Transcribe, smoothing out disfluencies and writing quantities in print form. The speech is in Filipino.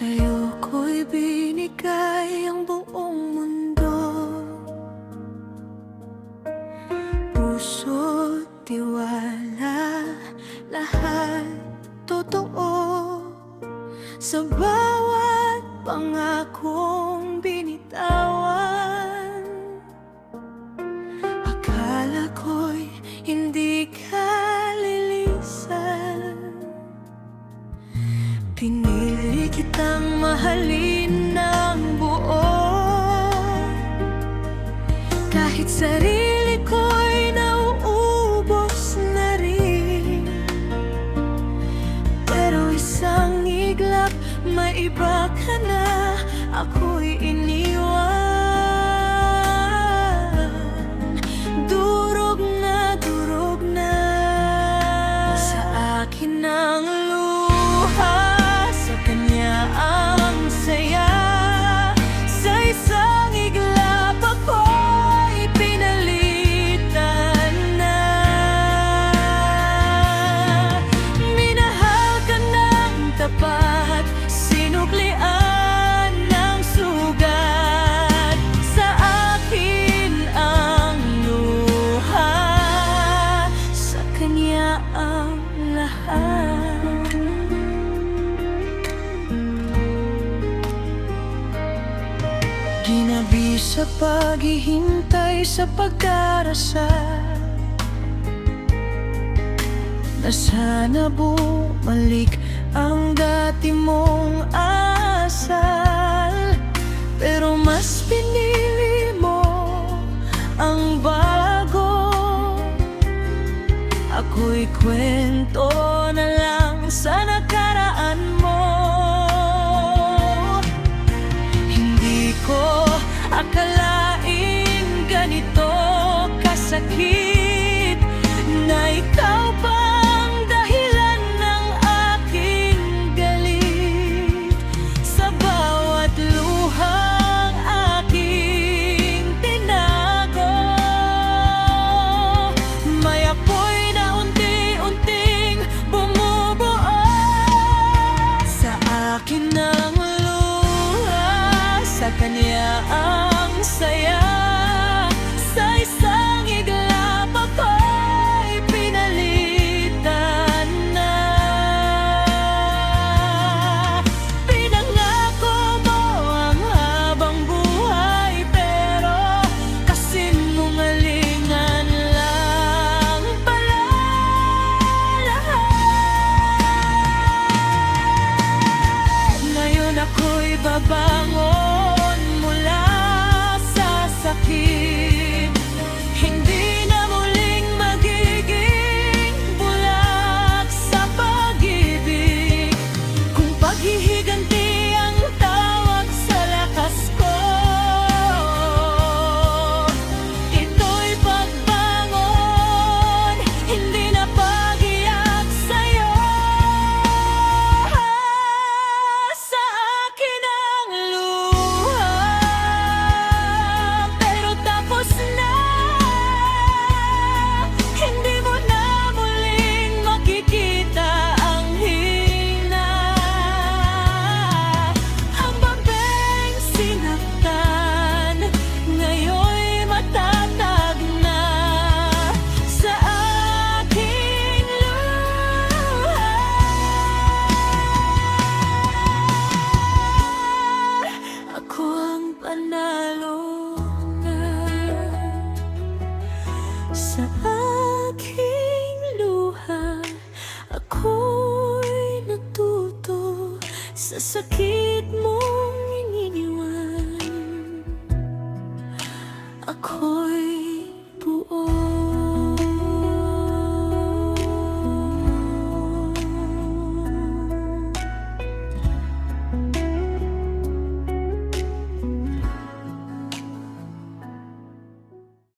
Sa'yo ko'y binigay ang buong mundo, puso't tiwala, lahat totoo. Sa bawat pangakong binitawan, akala ko'y hindi ka lilisan. Pinili kitang mahalin ng buo, kahit sarili ko'y nauubos na rin. Pero isang iglap, may iba ka na, ako'y iniwan. Durog na sa akin ang luha, sa kanya ang saya. Sa isang iglap ako'y pinalitan na. Minahal ka ng tapat, sinuklian ng sugat. Sa akin ang luha, sa kanya ang lahat. Ginabi sa paghihintay, sa pagdarasal, na sana bumalik ang dati mong asal. Pero mas pinili mo ang bago, ako'y kwento na lang sa nakaraan mo. Hindi ko akalaing ganito kasakit, na ikaw pang dahilan ng aking galit. Sa bawat luhang aking tinago, may apoy na unti-unting bumubuo. Sa akin ang luha, sa kanya ang saya. Sa isang iglap ako'y pinalitan na. Pinangako mo ang habang buhay, pero kasinungalingan lang pala lahat. Ngayon ako'y babangon mula sa sakit, hindi na muling magiging bulag sa pag-ibig. Kung paghihiganti ang tawag sa lakas ko, ito'y pagbangon, hindi na pag-iyak sa'yo. Sa akin ang luha, pero tapos na. Hindi mo na muling makikita ang hina. Ang bambeng sinaktan, ngayon'y matatag na. Sa aking luha, ako ang panalo na. Sa aking luha, ako'y natuto sa sakit.